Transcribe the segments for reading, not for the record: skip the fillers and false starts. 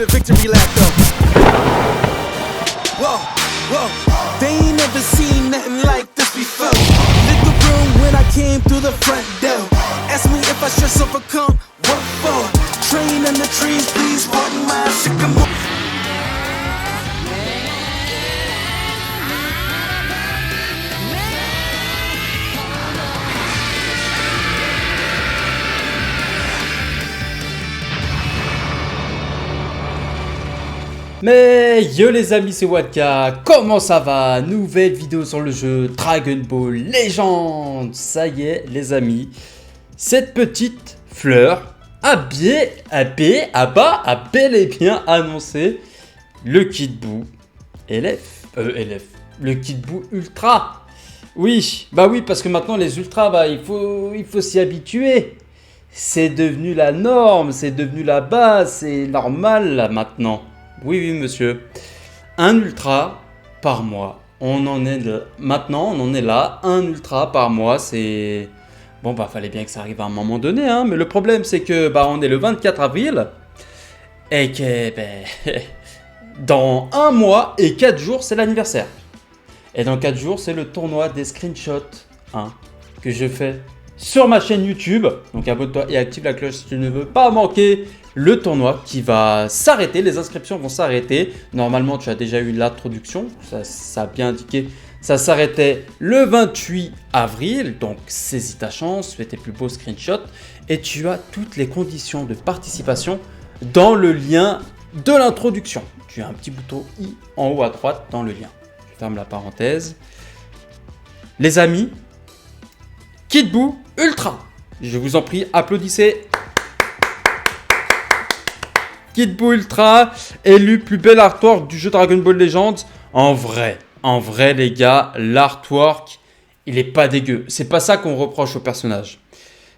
a victory lap though. Whoa, whoa, they ain't never seen nothing like this before. Lit the room when I came through the front door. Ask me if I should overcome, what for? Train in the trees, please pardon my sycamore. Mais yo les amis, c'est Wadka, comment ça va? Nouvelle vidéo sur le jeu Dragon Ball Legends. Ça y est les amis, cette petite fleur a bel et bien annoncé le Kid Buu le Kid Buu Ultra. Oui, bah oui, parce que maintenant les Ultras, bah il faut s'y habituer. C'est devenu la norme, c'est devenu la base, c'est normal là maintenant. Oui, monsieur. Un ultra par mois. Maintenant, on en est là. Un ultra par mois, c'est... Bon, bah, fallait bien que ça arrive à un moment donné, hein. Mais le problème, c'est que, bah, on est le 24 avril. Et que, dans un mois et 4 jours, c'est l'anniversaire. Et dans 4 jours, c'est le tournoi des screenshots, hein, que je fais sur ma chaîne YouTube. Donc, abonne-toi et active la cloche si tu ne veux pas manquer le tournoi qui va s'arrêter, les inscriptions vont s'arrêter. Normalement, tu as déjà eu l'introduction, ça a bien indiqué. Ça s'arrêtait le 28 avril, donc saisis ta chance, fais tes plus beaux screenshots. Et tu as toutes les conditions de participation dans le lien de l'introduction. Tu as un petit bouton i en haut à droite dans le lien. Je ferme la parenthèse. Les amis, Kid Buu Ultra. Je vous en prie, applaudissez. Kid Buu Ultra, élu plus bel artwork du jeu Dragon Ball Legends. En vrai les gars, l'artwork, il est pas dégueu. C'est pas ça qu'on reproche au personnage.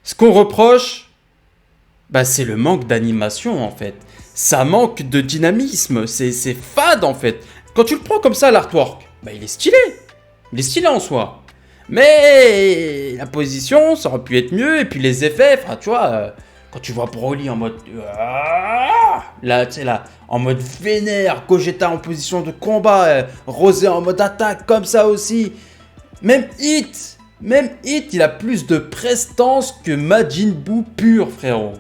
Ce qu'on reproche, bah, c'est le manque d'animation en fait. Ça manque de dynamisme, c'est fade en fait. Quand tu le prends comme ça l'artwork, bah, il est stylé. Il est stylé en soi. Mais la position, ça aurait pu être mieux. Et puis les effets, enfin tu vois... Quand tu vois Broly en mode... Là, tu sais, là, en mode vénère, Gogeta en position de combat, Rosé en mode attaque, comme ça aussi. Même Hit, il a plus de prestance que Majin Buu pur, frérot.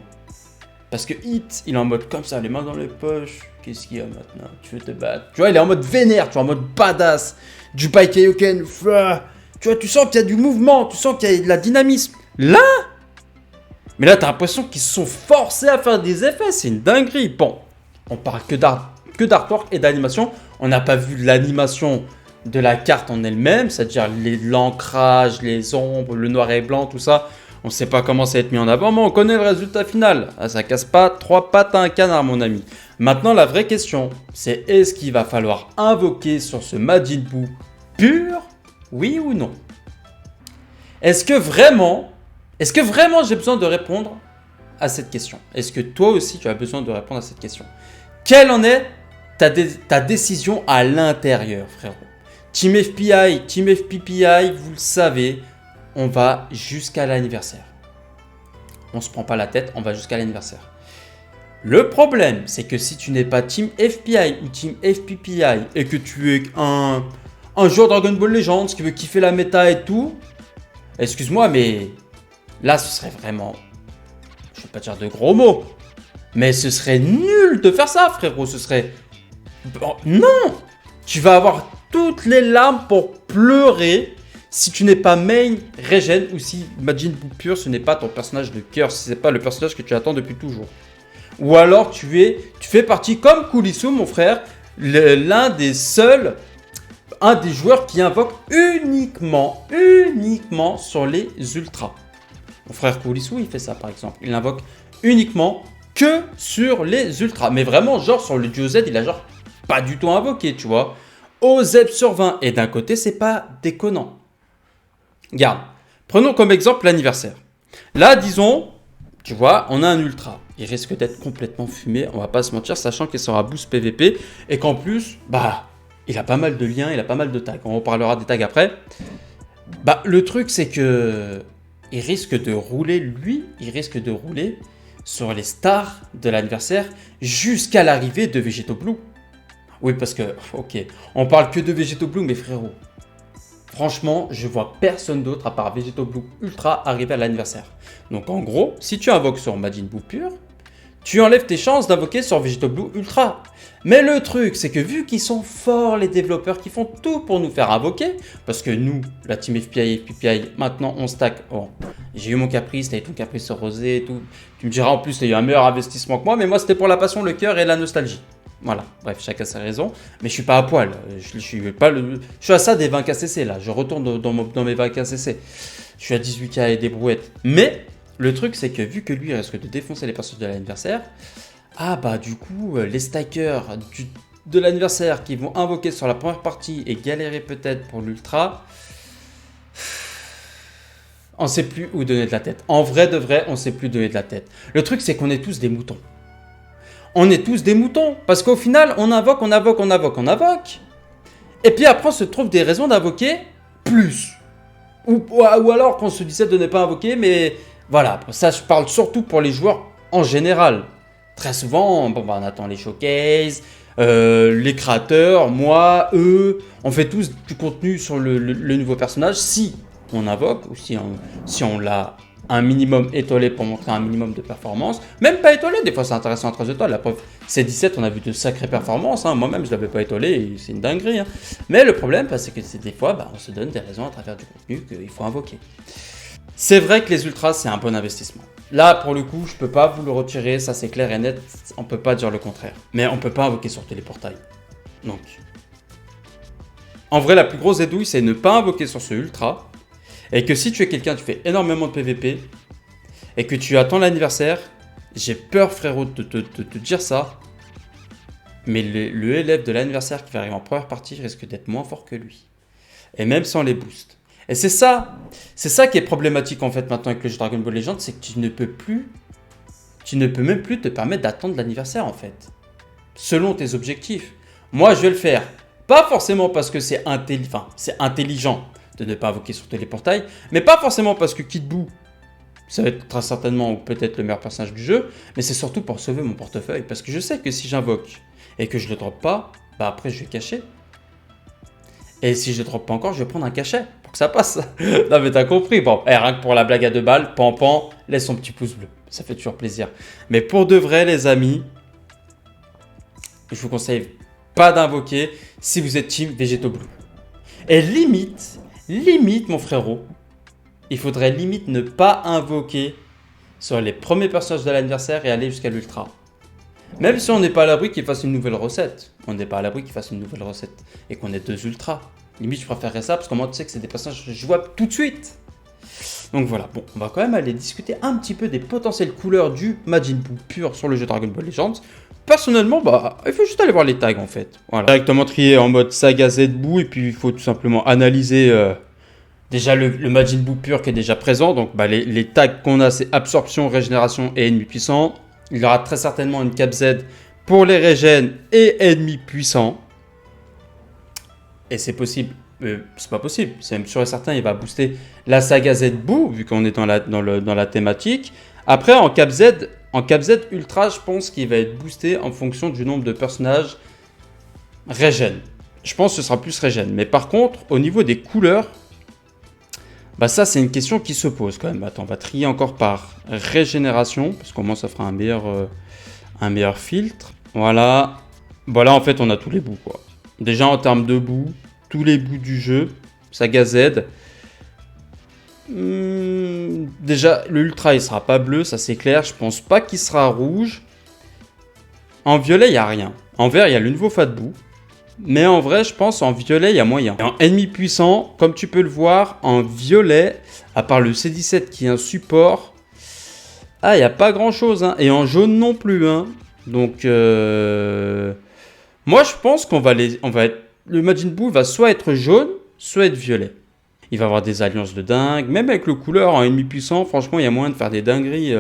Parce que Hit, il est en mode comme ça, les mains dans les poches. Qu'est-ce qu'il y a maintenant? Tu veux te battre? Tu vois, il est en mode vénère, tu vois, en mode badass. Du Baikaioken, tu vois, tu sens qu'il y a du mouvement, tu sens qu'il y a de la dynamisme. Là... Mais là, t'as l'impression qu'ils se sont forcés à faire des effets. C'est une dinguerie. Bon, on parle que d'artwork et d'animation. On n'a pas vu l'animation de la carte en elle-même, c'est-à-dire l'ancrage, les ombres, le noir et blanc, tout ça. On ne sait pas comment ça va être mis en avant, mais on connaît le résultat final. Ah, ça casse pas 3 pattes à un canard, mon ami. Maintenant, la vraie question, c'est est-ce qu'il va falloir invoquer sur ce Majin Buu pur, oui ou non? Est-ce que vraiment j'ai besoin de répondre à cette question? Est-ce que toi aussi tu as besoin de répondre à cette question? Quelle en est ta décision à l'intérieur, frérot? Team FPI, Team FPPI, vous le savez, on va jusqu'à l'anniversaire. On se prend pas la tête, on va jusqu'à l'anniversaire. Le problème, c'est que si tu n'es pas Team FPI ou Team FPPI et que tu es un joueur Dragon Ball Legends qui veut kiffer la méta et tout, excuse-moi, mais... Là, ce serait vraiment, je ne vais pas dire de gros mots, mais ce serait nul de faire ça, frérot. Ce serait... Non! Tu vas avoir toutes les larmes pour pleurer si tu n'es pas main regen ou si Majin Buu pur, ce n'est pas ton personnage de cœur, si ce n'est pas le personnage que tu attends depuis toujours. Ou alors, tu fais partie, comme Kurisu, mon frère, l'un des seuls... Un des joueurs qui invoque uniquement sur les ultras. Mon frère Kurisu, il fait ça par exemple. Il invoque uniquement que sur les ultras. Mais vraiment, genre sur le duo Z, il a genre pas du tout invoqué, tu vois. OZEP sur 20. Et d'un côté, c'est pas déconnant. Regarde, prenons comme exemple l'anniversaire. Là, disons, tu vois, on a un ultra. Il risque d'être complètement fumé, on va pas se mentir, sachant qu'il sera boost PVP. Et qu'en plus, bah, il a pas mal de liens, il a pas mal de tags. On reparlera des tags après. Bah, le truc, c'est que... il risque de rouler sur les stars de l'anniversaire jusqu'à l'arrivée de Vegeto Blue. Oui, parce que, ok, on parle que de Vegeto Blue, mes frérots. Franchement, je vois personne d'autre à part Vegeto Blue Ultra arriver à l'anniversaire. Donc en gros, si tu invoques sur Majin Buu pur, tu enlèves tes chances d'invoquer sur Vegeto Blue Ultra. Mais le truc, c'est que vu qu'ils sont forts, les développeurs qui font tout pour nous faire invoquer, parce que nous, la team FPI et FPPI, maintenant on stack. Oh, j'ai eu mon caprice, t'as eu ton caprice sur Rosé et tout. Tu me diras en plus, t'as eu un meilleur investissement que moi, mais moi c'était pour la passion, le cœur et la nostalgie. Voilà, bref, chacun ses raisons. Mais je suis pas à poil. Je suis à ça des 20 KCC là. Je retourne dans mes 20 KCC. Je suis à 18K et des brouettes. Mais le truc, c'est que vu que lui il risque de défoncer les personnages de l'anniversaire, ah bah du coup, les stakers de l'anniversaire qui vont invoquer sur la première partie et galérer peut-être pour l'ultra, on sait plus où donner de la tête. En vrai de vrai, on sait plus donner de la tête. Le truc, c'est qu'on est tous des moutons. On est tous des moutons. Parce qu'au final, on invoque. Et puis après, on se trouve des raisons d'invoquer plus. Ou alors qu'on se disait de ne pas invoquer, mais voilà. Ça, je parle surtout pour les joueurs en général. Très souvent, on attend les showcases, les créateurs, moi, eux, on fait tous du contenu sur le nouveau personnage si on invoque ou si on l'a un minimum étoilé pour montrer un minimum de performance. Même pas étoilé, des fois c'est intéressant à 3 étoiles. La preuve, c'est 17, on a vu de sacrées performances. Hein. Moi-même, je ne l'avais pas étoilé et c'est une dinguerie. Hein. Mais le problème, c'est que des fois, on se donne des raisons à travers du contenu qu'il faut invoquer. C'est vrai que les ultras, c'est un bon investissement. Là, pour le coup, je peux pas vous le retirer, ça c'est clair et net, on peut pas dire le contraire. Mais on peut pas invoquer sur téléportail. Donc, en vrai, la plus grosse édouille, c'est ne pas invoquer sur ce ultra. Et que si tu es quelqu'un, tu fais énormément de PVP, et que tu attends l'anniversaire, j'ai peur frérot de te dire ça, mais le élève de l'anniversaire qui va arriver en première partie risque d'être moins fort que lui. Et même sans les boosts. Et c'est ça qui est problématique en fait maintenant avec le jeu Dragon Ball Legends, c'est que tu ne peux même plus te permettre d'attendre l'anniversaire en fait. Selon tes objectifs. Moi je vais le faire, pas forcément parce que c'est intelligent de ne pas invoquer sur téléportail, mais pas forcément parce que Kid Buu, ça va être très certainement ou peut-être le meilleur personnage du jeu, mais c'est surtout pour sauver mon portefeuille, parce que je sais que si j'invoque et que je le drop pas, après je vais cacher. Et si je le drop pas encore, je vais prendre un cachet pour que ça passe. Non mais t'as compris, bon, rien que pour la blague à 2 balles, Pampan, laisse son petit pouce bleu, ça fait toujours plaisir. Mais pour de vrai les amis, je vous conseille pas d'invoquer si vous êtes team Vegeto Blue. Et limite mon frérot, il faudrait limite ne pas invoquer sur les premiers personnages de l'anniversaire et aller jusqu'à l'ultra. Même si on n'est pas à l'abri qu'il fasse une nouvelle recette. On n'est pas à l'abri qu'il fasse une nouvelle recette et qu'on ait 2 ultras. Limite je préférerais ça parce que moi tu sais que c'est des personnages jouables tout de suite. Donc voilà, bon, on va quand même aller discuter un petit peu des potentielles couleurs du Majin Buu pur sur le jeu Dragon Ball Legends. Personnellement, il faut juste aller voir les tags en fait. Voilà. Directement trié en mode Saga Z Buu et puis il faut tout simplement analyser déjà le Majin Buu pur qui est déjà présent. Donc les tags qu'on a, c'est absorption, régénération et ennemi puissant. Il y aura très certainement une Cap Z pour les régènes et ennemis puissants. Et c'est possible. C'est pas possible, c'est même sûr et certain, il va booster la Saga Z Buu, vu qu'on est dans la thématique. Après, en Cap Z Ultra, je pense qu'il va être boosté en fonction du nombre de personnages régène. Je pense que ce sera plus régène. Mais par contre, au niveau des couleurs, ça c'est une question qui se pose quand même. Attends, on va trier encore par régénération, parce qu'au moins ça fera un meilleur filtre. Voilà. Voilà, en fait, on a tous les bouts, quoi. Déjà, en termes de bouts, tous les bouts du jeu, Saga Z. Déjà, l'ultra, il sera pas bleu, ça c'est clair. Je pense pas qu'il sera rouge. En violet, il n'y a rien. En vert, il y a le nouveau Fat Buu. Mais en vrai, je pense en violet, il y a moyen. Et en ennemi puissant, comme tu peux le voir, en violet, à part le C17 qui est un support, il n'y a pas grand chose. Hein. Et en jaune non plus. Hein. Donc, moi, je pense le Majin Buu va soit être jaune, soit être violet. Il va avoir des alliances de dingue. Même avec le couleur en ennemi puissant, franchement, il y a moyen de faire des dingueries.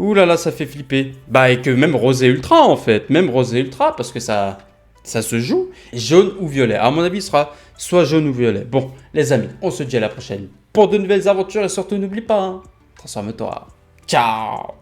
Ouh là là, ça fait flipper. Et que même Rosé Ultra, en fait. Même Rosé Ultra, parce que ça se joue. Jaune ou violet. À mon avis, il sera soit jaune ou violet. Bon, les amis, on se dit à la prochaine pour de nouvelles aventures. Et surtout, n'oublie pas, transforme-toi. Ciao.